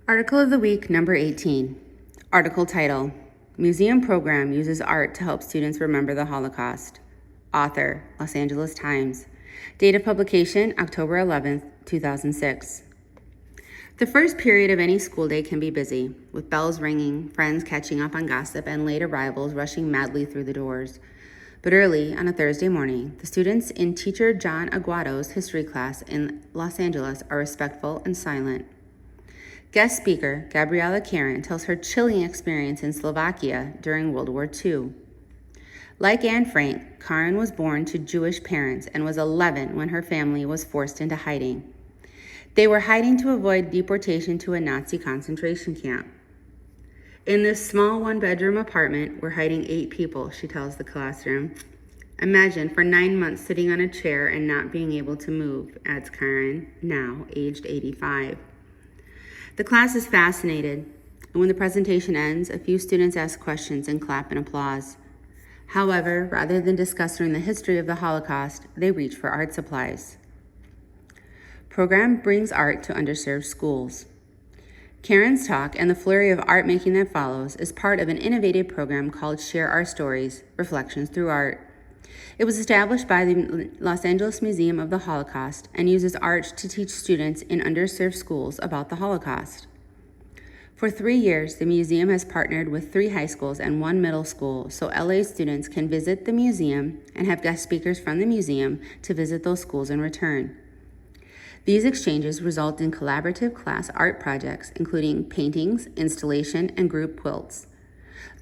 Article of the Week, number 18. Article title, Museum Program Uses Art to Help Students Remember the Holocaust. Author, Los Angeles Times. Date of publication, October 11th, 2006. The first period of any school day can be busy, with bells ringing, friends catching up on gossip, and late arrivals rushing madly through the doors. But early on a Thursday morning, the students in teacher John Aguado's history class in Los Angeles are respectful and silent. Guest speaker Gabriela Karen tells her chilling experience in Slovakia during World War II. Like Anne Frank, Karen was born to Jewish parents and was 11 when her family was forced into hiding. They were hiding to avoid deportation to a Nazi concentration camp. In this small one-bedroom apartment, we're hiding 8 people, she tells the classroom. Imagine for 9 months sitting on a chair and not being able to move, adds Karen, now aged 85. The class is fascinated, and when the presentation ends, a few students ask questions and clap in applause. However, rather than discussing the history of the Holocaust, they reach for art supplies. Program brings art to underserved schools. Karen's talk and the flurry of art making that follows is part of an innovative program called Share Our Stories, Reflections Through Art. It was established by the Los Angeles Museum of the Holocaust and uses art to teach students in underserved schools about the Holocaust. For 3 years, the museum has partnered with 3 high schools and 1 middle school so LA students can visit the museum and have guest speakers from the museum to visit those schools in return. These exchanges result in collaborative class art projects, including paintings, installation, and group quilts.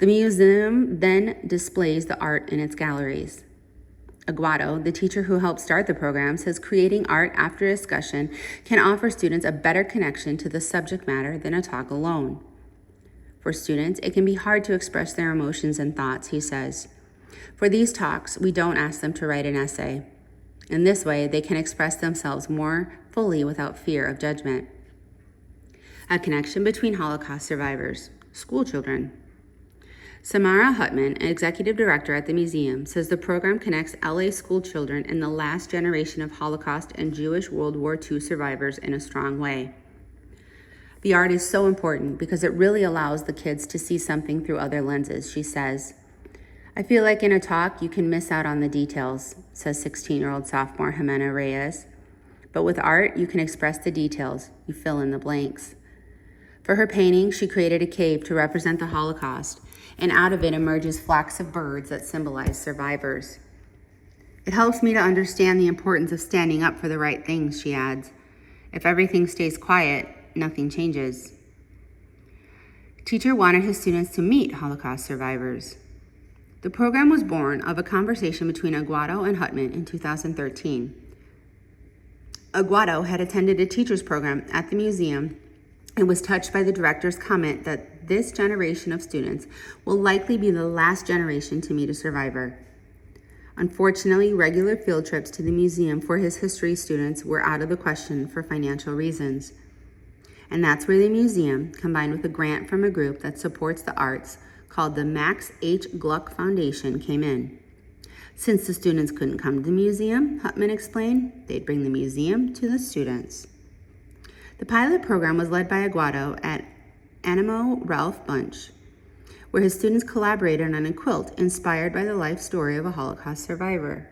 The museum then displays the art in its galleries. Aguado, the teacher who helped start the program, says creating art after a discussion can offer students a better connection to the subject matter than a talk alone. For students, it can be hard to express their emotions and thoughts, he says. For these talks, we don't ask them to write an essay. In this way, they can express themselves more fully without fear of judgment. A connection between Holocaust survivors, school children. Samara Hutman, an executive director at the museum, says the program connects LA school children in the last generation of Holocaust and Jewish World War II survivors in a strong way. The art is so important because it really allows the kids to see something through other lenses, she says. I feel like in a talk you can miss out on the details, says 16-year-old sophomore Jimena Reyes. But with art, you can express the details. You fill in the blanks. For her painting, she created a cave to represent the Holocaust, and out of it emerges flocks of birds that symbolize survivors. It helps me to understand the importance of standing up for the right things, she adds. If everything stays quiet, nothing changes. Teacher wanted his students to meet Holocaust survivors. The program was born of a conversation between Aguado and Hutman in 2013. Aguado had attended a teacher's program at the museum and was touched by the director's comment that this generation of students will likely be the last generation to meet a survivor. Unfortunately, regular field trips to the museum for his history students were out of the question for financial reasons. And that's where the museum, combined with a grant from a group that supports the arts called the Max H. Gluck Foundation, came in. Since the students couldn't come to the museum, Hutman explained, they'd bring the museum to the students. The pilot program was led by Aguado at Animo Ralph Bunche, where his students collaborated on a quilt inspired by the life story of a Holocaust survivor.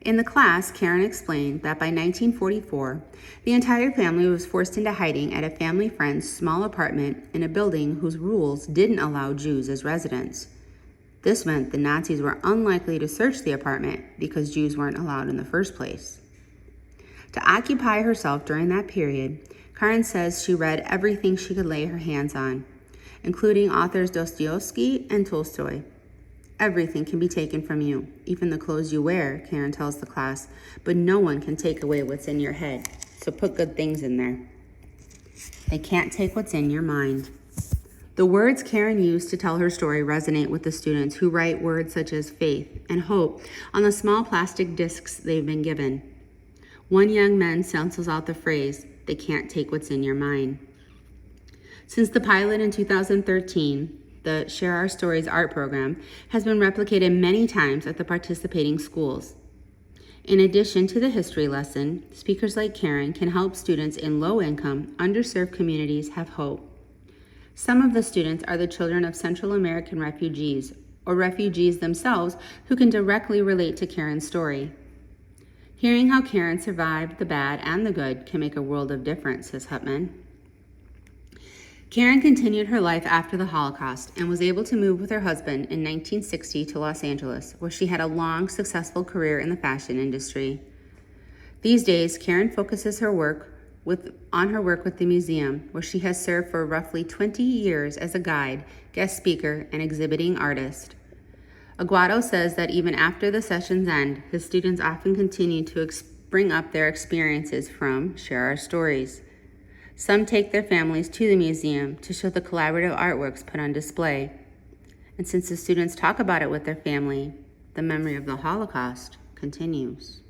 In the class, Karen explained that by 1944, the entire family was forced into hiding at a family friend's small apartment in a building whose rules didn't allow Jews as residents. This meant the Nazis were unlikely to search the apartment because Jews weren't allowed in the first place. To occupy herself during that period, Karen says she read everything she could lay her hands on, including authors Dostoevsky and Tolstoy. Everything can be taken from you, even the clothes you wear, Karen tells the class, but no one can take away what's in your head, so put good things in there. They can't take what's in your mind. The words Karen used to tell her story resonate with the students who write words such as faith and hope on the small plastic discs they've been given. One young man stencils out the phrase, "They can't take what's in your mind." Since the pilot in 2013, the Share Our Stories art program has been replicated many times at the participating schools. In addition to the history lesson, speakers like Karen can help students in low-income, underserved communities have hope. Some of the students are the children of Central American refugees or refugees themselves who can directly relate to Karen's story. Hearing how Karen survived the bad and the good can make a world of difference, says Hutman. Karen continued her life after the Holocaust and was able to move with her husband in 1960 to Los Angeles, where she had a long, successful career in the fashion industry. These days, Karen focuses on her work with the museum, where she has served for roughly 20 years as a guide, guest speaker, and exhibiting artist. Aguado says that even after the sessions end, his students often continue to bring up their experiences from Share Our Stories. Some take their families to the museum to show the collaborative artworks put on display. And since the students talk about it with their family, the memory of the Holocaust continues.